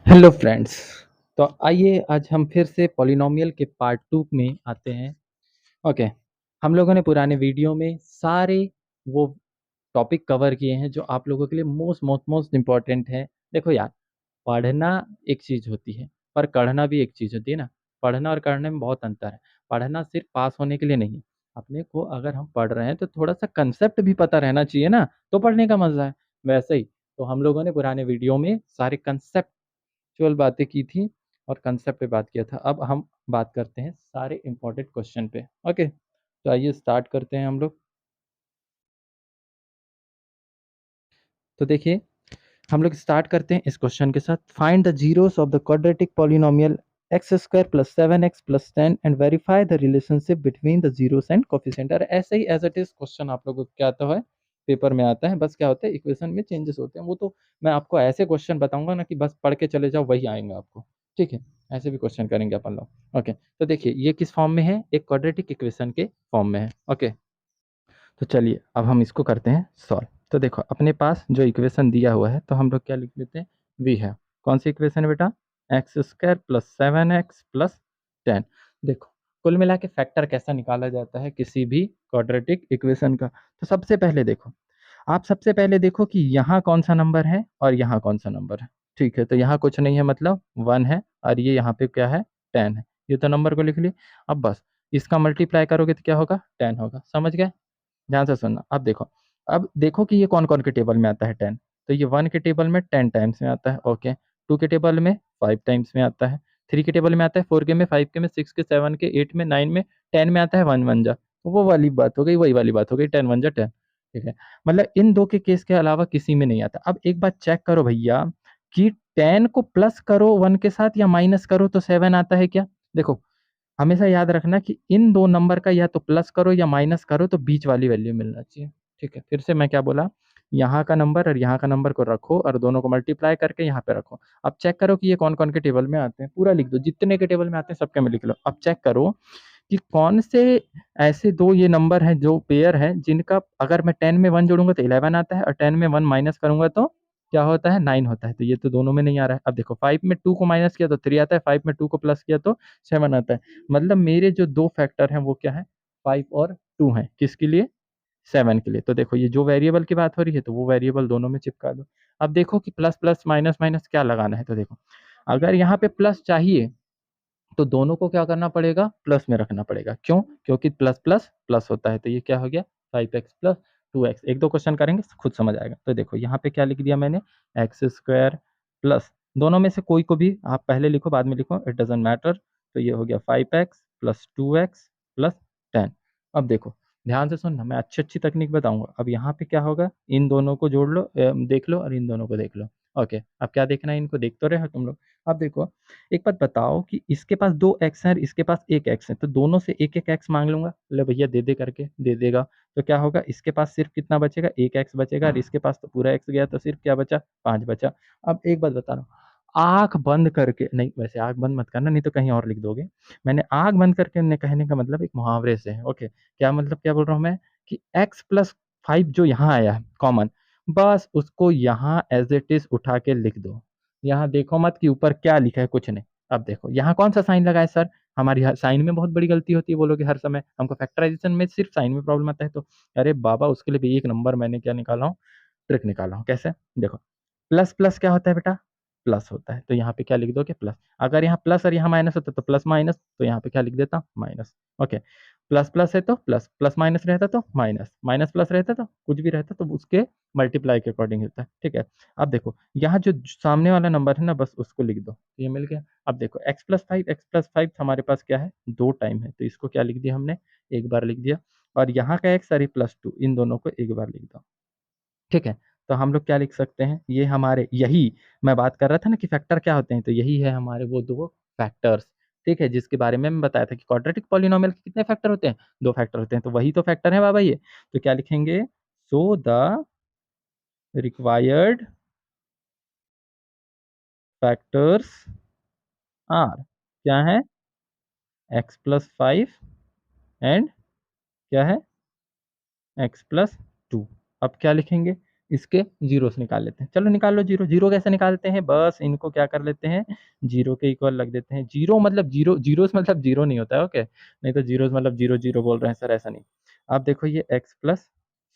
Hello friends. तो आइए आज हम फिर से पॉलिनोमियल के पार्ट 2 में आते हैं। ओके। हम लोगों ने पुराने वीडियो में सारे वो टॉपिक कवर किए हैं जो आप लोगों के लिए मोस्ट मोस्ट मोस्ट इम्पॉर्टेंट है। देखो यार, पढ़ना एक चीज़ होती है पर पढ़ना भी एक चीज़ होती है ना। पढ़ना और करने में बहुत अंतर है। पढ़ना सिर्फ पास होने के लिए नहीं, अपने को अगर हम पढ़ रहे हैं तो थोड़ा सा कंसेप्ट भी पता रहना चाहिए ना, तो पढ़ने का मज़ा है। वैसे ही तो हम लोगों ने पुराने वीडियो में सारे कंसेप्ट एक्चुअल बातें की थी और कंसेप्ट पे बात किया था। अब हम बात करते हैं सारे इम्पोर्टेंट क्वेश्चन पे। ओके, तो आइए स्टार्ट करते हैं हम लोग। तो देखिए, हम लोग स्टार्ट करते हैं इस क्वेश्चन के साथ। Find the zeros of the quadratic polynomial x square plus 7x plus 10 and verify the relationship between the zeros and coefficient. और ऐसे ही एज इट इज क्वेश्चन आप लोगों को क्या आता है, पेपर में आता है। बस क्या होता है, इक्वेशन में चेंजेस होते हैं। वो तो मैं आपको ऐसे क्वेश्चन बताऊंगा ना कि बस पढ़ के चले जाओ, वही आएंगे आपको। ठीक है, ऐसे भी क्वेश्चन करेंगे अपन लोग। ओके, तो देखिए ये किस फॉर्म में है, एक क्वाड्रेटिक इक्वेशन के फॉर्म में है। ओके, तो चलिए अब हम इसको करते हैं सॉल्व। तो देखो अपने पास जो इक्वेशन दिया हुआ है तो हम लोग क्या लिख लेते हैं, वी है। कौन सी इक्वेशन है बेटा, x square plus 7x plus 10। देखो कुल मिला के फैक्टर कैसा निकाला जाता है किसी भी क्वाड्रेटिक इक्वेशन का। तो सबसे पहले देखो, आप सबसे पहले देखो कि यहाँ कौन सा नंबर है और यहाँ कौन सा नंबर है। ठीक है, तो यहाँ कुछ नहीं है मतलब 1 है, और ये यहाँ पे क्या है, 10 है। ये तो नंबर को लिख लिए। अब बस इसका मल्टीप्लाई करोगे तो क्या होगा, 10 होगा। समझ गए, ध्यान से सुनना। अब देखो कि ये कौन कौन के टेबल में आता है 10। तो ये 1 के टेबल में 10 टाइम्स में आता है। ओके, 2 के टेबल में 5 टाइम्स में आता है, 3 के टेबल में आता है 4 के में, 5 के में, 6 के, 7 के, 8 में, 9 में, 10 में आता है 1 1 जा। वो वाली बात हो गई, वही वाली बात हो गई, 10 1 जा 10। ठीक है, मतलब इन दो के केस के अलावा किसी में नहीं आता। अब एक बात चेक करो भैया कि 10 को प्लस करो 1 के साथ या माइनस करो तो 7 आता है क्या। देखो हमेशा याद रखना कि इन दो नंबर का या तो प्लस करो या माइनस करो तो बीच वाली वैल्यू मिलना चाहिए। ठीक है, फिर से मैं क्या बोला, यहाँ का नंबर और यहाँ का नंबर को रखो और दोनों को मल्टीप्लाई करके यहाँ पे रखो। अब चेक करो कि ये कौन कौन के टेबल में आते हैं, पूरा लिख दो, जितने के टेबल में आते हैं सबके में लिख लो। अब चेक करो कि कौन से ऐसे दो ये नंबर हैं जो पेयर है जिनका अगर मैं 10 में 1 जोड़ूंगा तो 11 आता है और 10 में 1 माइनस करूंगा तो क्या होता है, 9 होता है। तो ये तो दोनों में नहीं आ रहा है। अब देखो 5 में 2 को माइनस किया तो 3 आता है, 5 में 2 को प्लस किया तो 7 आता है। मतलब मेरे जो दो फैक्टर हैं वो क्या है, 5 और 2 हैं, किसके लिए, 7 के लिए। तो देखो ये जो वेरिएबल की बात हो रही है तो वो वेरिएबल दोनों में चिपका दो। अब देखो कि प्लस प्लस माइनस माइनस क्या लगाना है। तो देखो अगर यहाँ पे प्लस चाहिए तो दोनों को क्या करना पड़ेगा, प्लस में रखना पड़ेगा। क्यों, क्योंकि प्लस प्लस प्लस होता है। तो ये क्या हो गया, 5x प्लस 2x। एक दो क्वेश्चन करेंगे खुद समझ आएगा। तो देखो यहाँ पे क्या लिख दिया मैंने, एक्स स्क्वायर प्लस, दोनों में से कोई को भी आप पहले लिखो बाद में लिखो, इट डजेंट मैटर। तो ये हो गया 5x प्लस 2x प्लस 10। अब देखो ध्यान से सुनना, मैं अच्छी अच्छी तकनीक बताऊंगा। अब यहाँ पे क्या होगा, इन दोनों को जोड़ लो, देख लो, और इन दोनों को देख लो। ओके, अब क्या देखना है, इनको देख तो रहे हो तुम लोग। अब देखो एक बात बताओ कि इसके पास दो एक्स है और इसके पास एक एक्स है, तो दोनों से एक एक एक्स मांग लूंगा, ले भैया दे दे करके दे देगा। तो क्या होगा, इसके पास सिर्फ कितना बचेगा, एक एक्स बचेगा, और इसके पास तो पूरा एक्स गया, तो सिर्फ क्या बचा, 5 बचा। अब एक बात बता रहा हूँ, आंख बंद करके नहीं, वैसे आंख बंद मत करना नहीं तो कहीं और लिख दोगे। मैंने आंख बंद करके ने कहने का मतलब एक मुहावरे से है। ओके, क्या मतलब, क्या बोल रहा हूँ मैं कि एक्स प्लस 5 जो यहाँ आया है कॉमन, बस उसको यहाँ एज इट इज उठा के लिख दो। यहाँ देखो मत कि ऊपर क्या लिखा है, कुछ नहीं। अब देखो यहाँ कौन सा साइन लगा है सर, हमारी साइन में बहुत बड़ी गलती होती है, बोलोगे हर समय हमको फैक्टराइजेशन में सिर्फ साइन में प्रॉब्लम आता है। तो अरे बाबा उसके लिए भी एक नंबर मैंने क्या निकाला हूँ, ट्रिक निकाला हूँ। कैसे, देखो प्लस प्लस क्या होता है बेटा, प्लस होता है। तो यहाँ पे क्या लिख दोगे, प्लस। अगर यहाँ प्लस और यहाँ माइनस होता तो प्लस माइनस, तो यहाँ पे क्या लिख देता, माइनस। ओके, प्लस प्लस है तो प्लस, प्लस माइनस रहता तो माइनस, माइनस प्लस रहता तो कुछ भी रहता तो उसके मल्टीप्लाई के अकॉर्डिंग होता है। ठीक है, अब देखो यहाँ जो सामने वाला नंबर है ना, बस उसको लिख दो, ये मिल गया। अब देखो x+5 हमारे पास क्या है, 2 टाइम है, तो इसको क्या लिख दिया हमने, एक बार लिख दिया। और यहाँ का x और +2 इन दोनों को एक बार लिख दो। ठीक है, तो हम लोग क्या लिख सकते हैं, ये हमारे, यही मैं बात कर रहा था ना कि फैक्टर क्या होते हैं, तो यही है हमारे वो दो फैक्टर्स। ठीक है, जिसके बारे में मैं बताया था कि क्वाड्रेटिक पॉलिनोमियल के कितने फैक्टर होते हैं, 2 फैक्टर होते हैं। तो वही तो फैक्टर है बाबा ये। तो क्या लिखेंगे, so the required factors are, क्या है, x+5 एंड क्या है, x+2। अब क्या लिखेंगे, इसके जीरोस निकाल लेते हैं। चलो निकाल लो जीरो। जीरो कैसे निकालते हैं, बस इनको क्या कर लेते हैं, जीरो के इक्वल रख देते हैं। जीरो मतलब जीरो, जीरोस मतलब जीरो नहीं होता है, ओके, नहीं तो जीरोस मतलब जीरो जीरो बोल रहे हैं सर, ऐसा नहीं। आप देखो ये एक्स प्लस,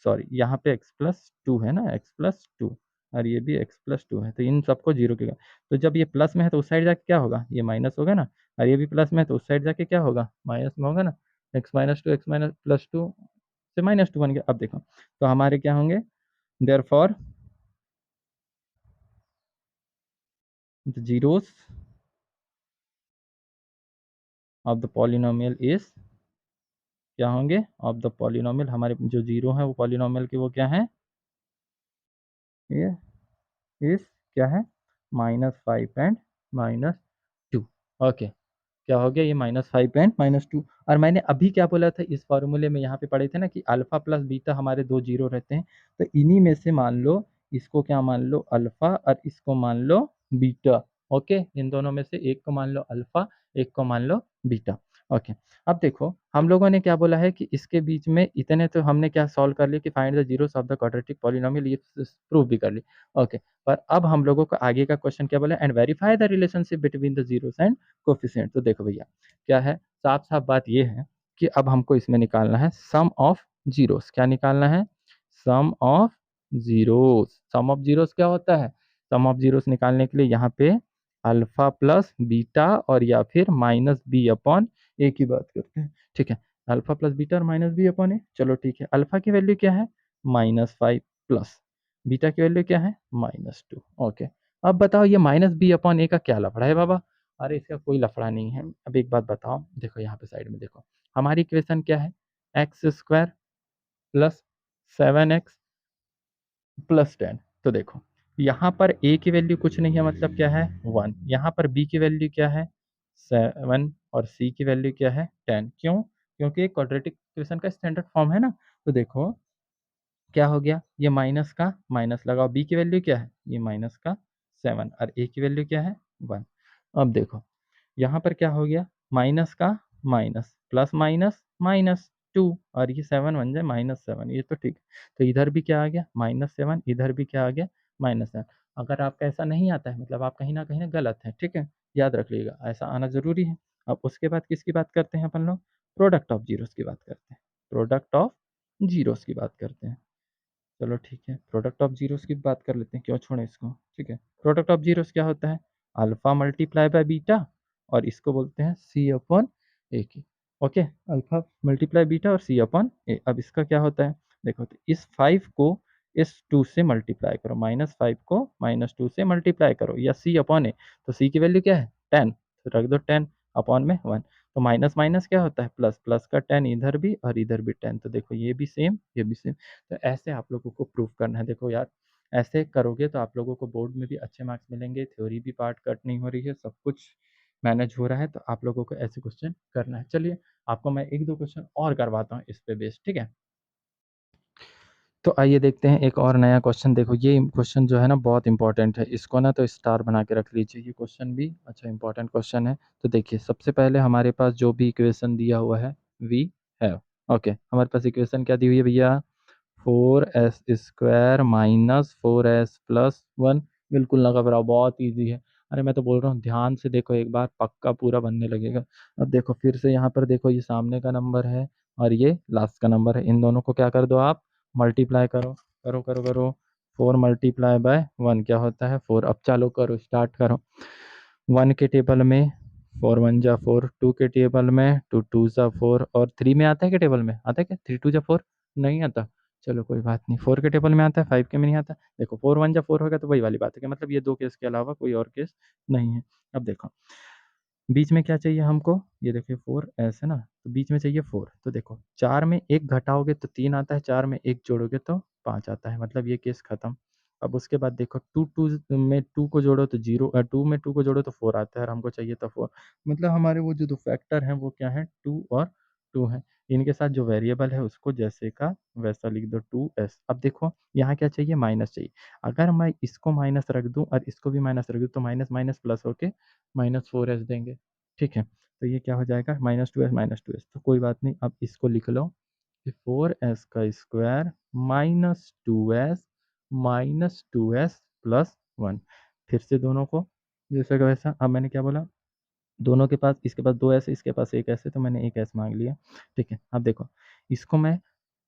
सॉरी यहाँ पे एक्स प्लस टू है ना, एक्स प्लस टू, और ये भी एक्स प्लस टू है, तो इन सबको जीरो के, तो जब ये प्लस में है तो उस साइड जाके क्या होगा, ये माइनस होगा ना, और ये भी प्लस में है तो उस साइड जाके क्या होगा, माइनस में होगा ना। X minus two, x minus plus two से माइनस टू बन गया। अब देखो तो हमारे क्या होंगे, therefore the zeros of the polynomial is, क्या होंगे, ऑफ द पॉलिनोमियल, हमारे जो जीरो है वो पॉलिनोमियल के वो क्या है, ये इस क्या है, -5 एंड -2, ओके। क्या हो गया, ये -5 एंड -2। और मैंने अभी क्या बोला था, इस फॉर्मूले में यहाँ पे पढ़े थे ना कि अल्फा प्लस बीटा हमारे दो जीरो रहते हैं, तो इन्हीं में से मान लो, इसको क्या मान लो अल्फा और इसको मान लो बीटा, ओके, इन दोनों में से एक को मान लो अल्फा, एक को मान लो बीटा, ओके। अब देखो हम लोगों ने क्या बोला है कि इसके बीच में इतने तो हमने क्या सॉल्व कर लिया कि find the zeros of the quadratic polynomial, ये प्रूव भी कर ली, ओके। पर अब हम लोगों को आगे का क्वेश्चन क्या बोला, and verify the relationship between the zeros and coefficient. तो देखो भैया क्या है, साफ साफ बात ये है कि अब हमको इसमें निकालना है सम ऑफ जीरोस। क्या निकालना है, sum of zeros. Sum of zeros क्या होता है, सम ऑफ जीरोस निकालने के लिए यहाँ पे अल्फा प्लस बीटा और या फिर माइनस बी अपॉन ए की बात करते हैं, ठीक है। अल्फा प्लस बीटा और माइनस बी अपॉन ए, चलो ठीक है। अल्फा की वैल्यू क्या है, -5 प्लस बीटा की वैल्यू क्या है, -2, ओके। अब बताओ ये माइनस बी अपॉन ए का क्या लफड़ा है बाबा, अरे इसका कोई लफड़ा नहीं है। अब एक बात बताओ, देखो यहाँ पे साइड में देखो, हमारी इक्वेशन क्या है, x square plus 7x plus 10। तो देखो यहाँ पर a की वैल्यू कुछ नहीं है, मतलब क्या है 1, यहाँ पर b की वैल्यू क्या है 7, और c की वैल्यू क्या है 10। क्यों, क्योंकि क्वाड्रेटिक इक्वेशन का स्टैंडर्ड फॉर्म है ना। तो देखो क्या हो गया, ये माइनस का माइनस लगाओ, b की वैल्यू क्या है, ये माइनस का 7, और a की वैल्यू क्या है 1। अब देखो यहाँ पर क्या हो गया, माइनस का माइनस, प्लस माइनस -2, और ये 7 बन जाए -7, ये तो ठीक। तो इधर भी क्या आ गया -7, इधर भी क्या आ गया -7। अगर आपका ऐसा नहीं आता है मतलब आप कहीं ना गलत है, ठीक है, याद रख लीजिएगा, ऐसा आना ज़रूरी है। अब उसके बाद किसकी बात करते हैं अपन लोग, प्रोडक्ट ऑफ जीरोस की बात करते हैं, प्रोडक्ट ऑफ जीरोस की बात करते हैं। चलो ठीक है, प्रोडक्ट ऑफ जीरोस की बात कर लेते हैं, क्यों छोड़ें इसको, ठीक है। प्रोडक्ट ऑफ जीरोस क्या होता है, अल्फा मल्टीप्लाई बाय बीटा, और इसको बोलते हैं सी अपॉन ए की, ओके। अल्फा मल्टीप्लाई बीटा और सी अपॉन ए। अब इसका क्या होता है, देखो तो इस 5 को इस 2 से मल्टीप्लाई करो, -5 को -2 से मल्टीप्लाई करो, या सी अपॉन ए, तो सी की वैल्यू क्या है 10, तो रख दो 10, अपॉन में 1, तो माइनस माइनस क्या होता है प्लस, प्लस का 10 इधर भी और इधर भी 10, तो देखो ये भी सेम ये भी सेम। तो ऐसे आप लोगों को प्रूफ करना है, देखो यार ऐसे करोगे तो आप लोगों को बोर्ड में भी अच्छे मार्क्स मिलेंगे, थ्योरी भी पार्ट कट नहीं हो रही है, सब कुछ मैनेज हो रहा है, तो आप लोगों को ऐसे क्वेश्चन करना है। चलिए आपको मैं एक दो क्वेश्चन और करवाता हूँ इस पे बेस्ड, ठीक है। तो आइए देखते हैं एक और नया क्वेश्चन। देखो ये क्वेश्चन जो है ना बहुत इंपॉर्टेंट है, इसको ना तो स्टार बना के रख लीजिए, ये क्वेश्चन भी अच्छा इंपॉर्टेंट क्वेश्चन है। तो देखिए सबसे पहले हमारे पास जो भी इक्वेशन दिया हुआ है वी हैव, ओके, हमारे पास इक्वेशन क्या दी हुई है भैया, 4s² -4s+1, बिल्कुल ना घबराओ, बहुत इजी है। अरे मैं तो बोल रहा हूँ ध्यान से देखो, एक बार पक्का पूरा बनने लगेगा। अब देखो फिर से यहाँ पर देखो, ये सामने का नंबर है और ये लास्ट का नंबर है, इन दोनों को क्या कर दो आप, मल्टीप्लाई करो, करो करो करो, 4 × 1 क्या होता है 4। अब चालो करो, स्टार्ट करो। 1 के टेबल में 4 × 1 = 4, 2 के टेबल में 2 × 2 = 4, और 3 में आता है क्या टेबल में, आता है क्या, 3 × 2 = 4, नहीं आता, चलो कोई बात नहीं। 4 के टेबल में आता है, 5 के में नहीं आता। देखो 4 × 1 = 4 होगा, तो वही वाली बात है कि मतलब ये दो केस के अलावा कोई और केस नहीं है। अब देखो बीच में क्या चाहिए हमको, ये देखिए 4 ऐसे ना, तो बीच में चाहिए 4, तो देखो 4 में 1 घटाओगे तो 3 आता है, 4 में 1 जोड़ोगे तो 5 आता है, मतलब ये केस खत्म। अब उसके बाद देखो 2 में 2 को जोड़ो तो 0, 2 में 2 को जोड़ो तो 4 आता है, और हमको चाहिए था 4, मतलब हमारे वो जो दो फैक्टर हैं वो क्या है 2 और 2 है। इनके साथ जो वेरिएबल है उसको जैसे का वैसा लिख दो 2s। अब देखो यहाँ क्या चाहिए, माइनस चाहिए। अगर मैं इसको माइनस रख दूं और इसको भी माइनस रख दूं तो माइनस माइनस प्लस होके -4s देंगे, ठीक है। तो ये क्या हो जाएगा -2s, तो कोई बात नहीं, अब इसको लिख लो कि 4s² -2s माइनस 2s+1। फिर से दोनों को जैसा का वैसा। अब मैंने क्या बोला, दोनों के पास, इसके पास 2s है, इसके पास 1s है, तो मैंने 1s मांग लिया। ठीक है, अब देखो इसको मैं,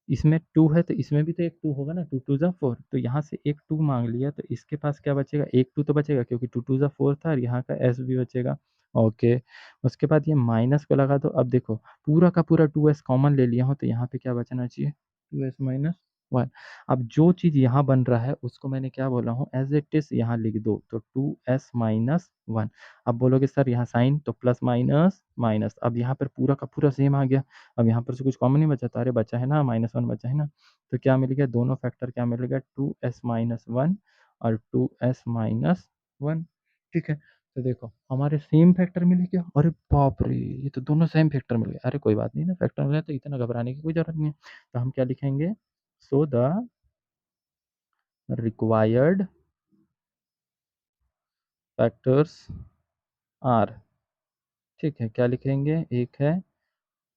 इसमें 2 है तो इसमें भी तो एक 2 होगा ना, 2 2 ज़ा 4, तो यहाँ से एक 2 मांग लिया, तो इसके पास क्या बचेगा, एक 2 तो बचेगा क्योंकि 2 2 ज़ा 4 था, और यहाँ का s भी बचेगा। ओके, उसके बाद ये माइनस को लगा दो। अब देखो पूरा का पूरा 2s कॉमन ले लिया हूँ, तो यहाँ पे क्या बचना चाहिए, 2s माइनस 1। अब जो चीज़ यहाँ बन रहा है उसको मैंने क्या बोला हूँ, एज इट इज यहाँ लिख दो, तो 2s माइनस 1। अब बोलोगे सर यहाँ साइन, तो प्लस माइनस माइनस, अब यहाँ पर पूरा का पूरा सेम आ गया। अब यहाँ पर से कुछ कॉमन नहीं बचा, तो अरे बचा है ना, -1 बचा है ना, तो क्या मिल गया, दोनों फैक्टर क्या मिल गया, 2s माइनस 1 और 2s माइनस 1। ठीक है, तो देखो हमारे सेम फैक्टर मिले क्या, अरे बाप रे, ये तो दोनों सेम फैक्टर मिल गए। अरे कोई बात नहीं ना, फैक्टर मिला तो इतना घबराने की कोई जरूरत नहीं है। तो हम क्या लिखेंगे, so the required factors are. ठीक है, क्या लिखेंगे, एक है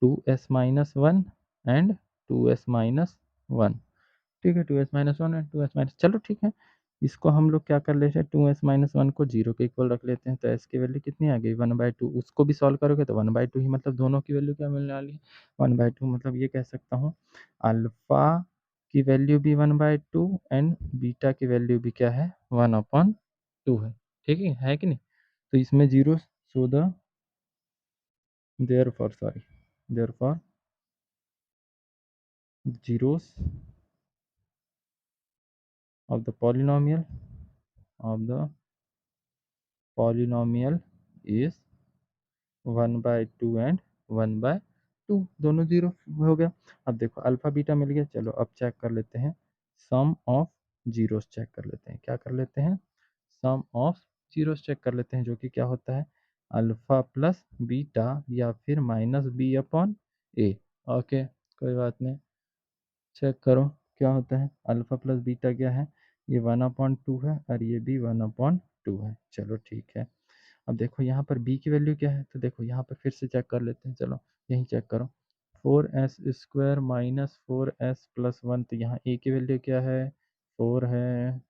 2s minus 1 and 2s minus 1। ठीक है, 2s minus 1 and 2s minus, चलो ठीक है, इसको हम लोग क्या कर लेते हैं, 2s माइनस 1 को 0 के इक्वल रख लेते हैं, तो s की वैल्यू कितनी आ गई, 1/2। उसको भी सॉल्व करोगे तो 1/2 ही, मतलब दोनों की वैल्यू क्या मिलने वाली है, 1/2। मतलब ये कह सकता हूँ अल्फा की वैल्यू भी 1/2 एंड बीटा की वैल्यू भी क्या है, 1/2 है। ठीक है कि नहीं, तो इसमें zero, so the therefore, sorry, therefore zeros of the polynomial is 1/2 and 1/2, दोनों जीरो हो गया। अब देखो अल्फा बीटा मिल गया, चलो अब चेक कर लेते हैं, सम ऑफ जीरोस चेक कर लेते हैं, क्या कर लेते हैं, सम ऑफ जीरोस चेक कर लेते हैं, जो कि क्या होता है, अल्फा प्लस बीटा या फिर -b/a। ओके, कोई बात नहीं, चेक करो क्या होता है, अल्फा प्लस बीटा क्या है, ये 1/2 है और ये भी 1/2 है। चलो ठीक है, अब देखो यहाँ पर b की वैल्यू क्या है, तो देखो यहाँ पर फिर से चेक कर लेते हैं, चलो यही चेक करो, 4s² माइनस 4s+1, तो यहाँ a की वैल्यू क्या है, 4 है,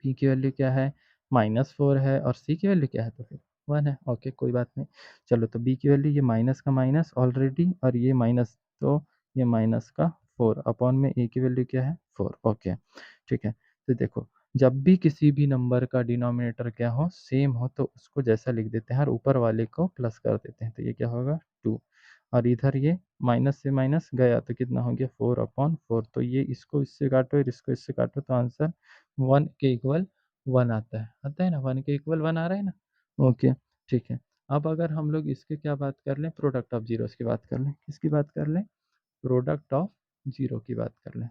p की वैल्यू क्या है, -4 है, और c की वैल्यू क्या है, तो फिर 1 है। ओके, कोई बात नहीं, चलो तो b की वैल्यू, ये माइनस का माइनस ऑलरेडी, और ये माइनस, तो ये माइनस का 4 अपॉन में a की वैल्यू क्या है, 4। ओके, ठीक है, तो देखो जब भी किसी भी नंबर का डिनोमिनेटर क्या हो, सेम हो, तो उसको जैसा लिख देते हैं और ऊपर वाले को प्लस कर देते हैं, तो ये क्या होगा, 2, और इधर ये माइनस से माइनस गया तो कितना हो गया, 4/4, तो ये इसको इससे काटो और इसको इससे काटो, तो आंसर 1 के इक्वल 1 आता है ना, 1 के इक्वल 1 आ रहा है ना। ओके, ठीक है, अब अगर हम लोग इसके क्या बात कर लें, प्रोडक्ट ऑफ जीरोस की बात कर लें, किसकी बात कर लें, प्रोडक्ट ऑफ जीरो की बात कर लें,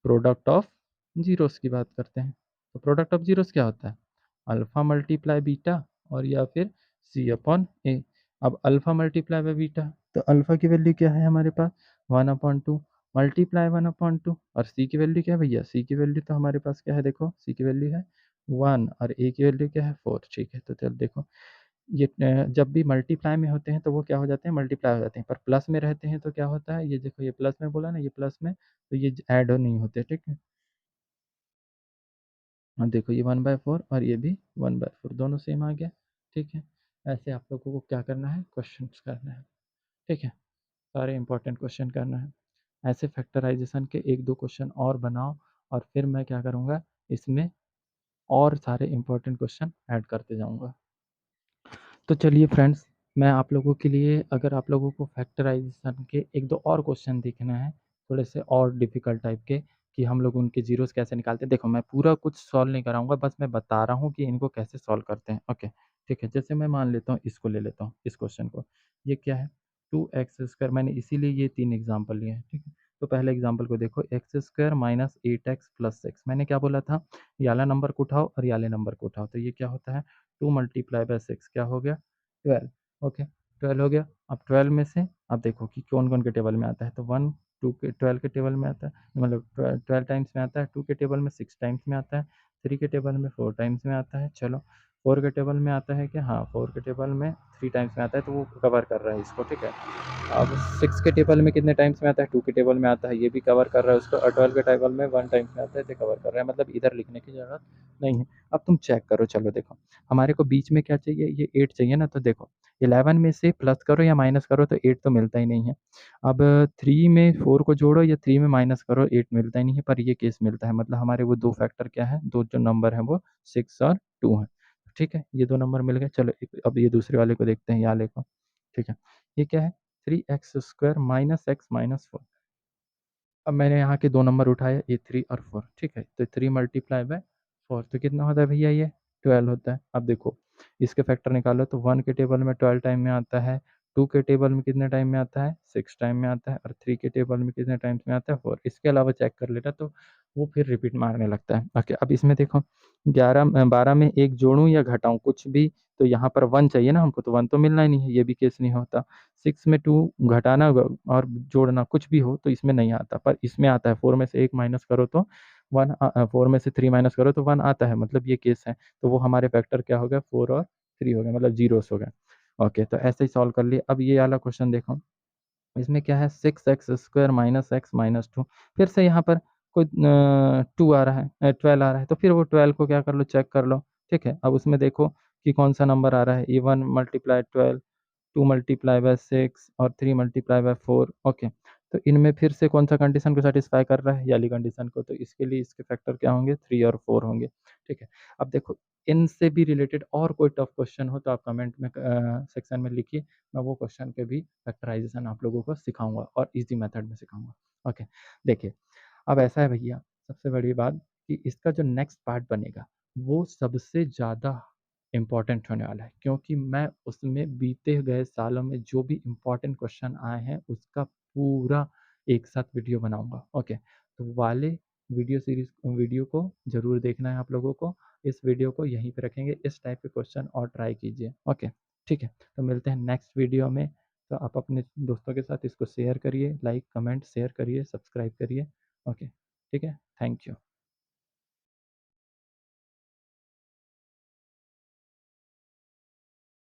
प्रोडक्ट ऑफ जीरोस की बात करते हैं। तो प्रोडक्ट ऑफ जीरोस क्या होता है, अल्फा मल्टीप्लाई बीटा और या फिर c/a। अब अल्फा मल्टीप्लाई बाय बीटा, तो अल्फा की वैल्यू क्या है हमारे पास, 1/2 मल्टीप्लाई 1/2, और c की वैल्यू क्या है भैया, c की वैल्यू तो हमारे पास क्या है, देखो c की वैल्यू है 1 और a की वैल्यू क्या है, 4। ठीक है, तो चल देखो ये जब भी मल्टीप्लाई में होते हैं तो वो क्या हो जाते हैं, मल्टीप्लाई हो जाते हैं, पर प्लस में रहते हैं तो क्या होता है, ये देखो ये प्लस में बोला ना, ये प्लस में, तो ये ऐड नहीं होते। ठीक है, और देखो ये 1/4 और ये भी 1/4, दोनों सेम आ गया। ठीक है, ऐसे आप लोगों को क्या करना है, क्वेश्चन करना है। ठीक है, सारे इंपॉर्टेंट क्वेश्चन करना है, ऐसे फैक्टराइजेशन के एक दो क्वेश्चन और बनाओ, और फिर मैं क्या करूँगा, इसमें और सारे इंपॉर्टेंट क्वेश्चन ऐड करते जाऊँगा। तो चलिए फ्रेंड्स, मैं आप लोगों के लिए, अगर आप लोगों को फैक्टराइजेशन के एक दो और क्वेश्चन देखना है, थोड़े से और डिफ़िकल्ट टाइप के, कि हम लोग उनके ज़ीरोज़ कैसे निकालते हैं। देखो मैं पूरा कुछ सॉल्व नहीं कराऊँगा, बस मैं बता रहा हूँ कि इनको कैसे सॉल्व करते हैं। ओके, ठीक है, जैसे मैं मान लेता हूँ, इसको ले लेता हूँ, इस क्वेश्चन को। ये क्या है, 2x², मैंने इसीलिए ये 3 एग्ज़ाम्पल लिए हैं। ठीक है, तो पहले एग्ज़ाम्पल को देखो, x² माइनस 8x प्लस 6, मैंने क्या बोला था, ये वाला नंबर को उठाओ और ये वाले नंबर को उठाओ, तो ये क्या होता है, 2 मल्टीप्लाई बाय 6 क्या हो गया, 12। ओके, 12 हो गया। अब 12 में से अब देखो कि कौन-कौन के टेबल में आता है, तो 1 2 के 12 के टेबल में आता है, मतलब 12 टाइम्स में आता है, 2 के टेबल में 6 टाइम्स में आता है, 3 के टेबल में 4 टाइम्स में आता है। चलो 4 के टेबल में आता है क्या? हाँ, 4 के टेबल में 3 टाइम्स में आता है, तो वो कवर कर रहा है इसको, ठीक है। अब 6 के टेबल में कितने टाइम्स में आता है? 2 के टेबल में आता है, ये भी कवर कर रहा है उसको, और 12 के टेबल में 1 टाइम्स में आता है, तो कवर कर रहा है, मतलब इधर लिखने की ज़रूरत नहीं है। अब तुम चेक करो, चलो देखो, हमारे को बीच में क्या चाहिए? ये 8 चाहिए ना, तो देखो 11 में से प्लस करो या माइनस करो तो 8 तो मिलता ही नहीं है। अब 3 में 4 को जोड़ो या 3 में माइनस करो, 8 मिलता ही नहीं है, पर ये केस मिलता है, मतलब हमारे वो 2 फैक्टर क्या है, 2 जो नंबर हैं वो 6 और 2 हैं, ठीक है। ये 2 नंबर मिल गए, चलो अब ये दूसरे वाले को देखते हैं, यहाँ देखो, ठीक है। ये क्या है? 3x² minus x minus 4। अब मैंने यहाँ के 2 नंबर उठाए, ये 3 और 4, ठीक है। तो 3 मल्टीप्लाई बाय 4 तो कितना होता है भैया ये? 12 होता है। अब देखो इसके फैक्टर निकालो तो 1 के टेबल में 12 टाइम में आता है, 2 के टेबल में कितने टाइम में आता है? 6 टाइम में आता है, और 3 के टेबल में कितने टाइम्स में आता है? 4। इसके अलावा चेक कर लेना तो वो फिर रिपीट मारने लगता है। ओके, अब इसमें देखो 12 में 1 जोड़ूँ या घटाऊँ कुछ भी, तो यहाँ पर 1 चाहिए ना हमको, तो 1 तो मिलना ही नहीं है, ये भी केस नहीं होता। 6 में 2 घटाना और जोड़ना कुछ भी हो तो इसमें नहीं आता, पर इसमें आता है। 4 में से 1 माइनस करो तो 1, 4 में से 3 माइनस करो तो 1 आता है, मतलब ये केस है। तो वो हमारे फैक्टर क्या हो गया? 4 और 3 हो गए, मतलब जीरोस हो गए। ओके, तो ऐसे ही सॉल्व कर लिए। अब ये वाला क्वेश्चन देखो, इसमें क्या है? 6x² minus x minus 2। फिर से यहाँ पर कोई 2 आ रहा है, 12 आ रहा है, तो फिर वो 12 को क्या कर लो? चेक कर लो, ठीक है। अब उसमें देखो कि कौन सा नंबर आ रहा है, ये 1 मल्टीप्लाई 12, 2 मल्टीप्लाई बाय 6 और 3 मल्टीप्लाई बाय 4। ओके, तो इनमें फिर से कौन सा कंडीशन को सेटिस्फाई कर रहा है? ये वाली कंडीशन को, तो इसके लिए इसके फैक्टर क्या होंगे? 3 और 4 होंगे, ठीक है। अब देखो इनसे भी रिलेटेड और कोई टफ क्वेश्चन हो तो आप कमेंट में सेक्शन में लिखिए, मैं वो क्वेश्चन के भी फैक्टराइजेशन आप लोगों को सिखाऊंगा और इजी मेथड में सिखाऊंगा। ओके, देखिए अब ऐसा है भैया, सबसे बड़ी बात कि इसका जो नेक्स्ट पार्ट बनेगा वो सबसे ज़्यादा इम्पोर्टेंट होने वाला है, क्योंकि मैं उसमें बीते गए सालों में जो भी इम्पोर्टेंट क्वेश्चन आए हैं उसका पूरा एक साथ वीडियो बनाऊंगा। ओके, तो वाले वीडियो को ज़रूर देखना है आप लोगों को। इस वीडियो को यहीं पे रखेंगे, इस टाइप के क्वेश्चन और ट्राई कीजिए। ओके, ठीक है, तो मिलते हैं नेक्स्ट वीडियो में। तो आप अपने दोस्तों के साथ इसको शेयर करिए, लाइक कमेंट शेयर करिए, सब्सक्राइब करिए। ओके, ठीक है, थैंक यू।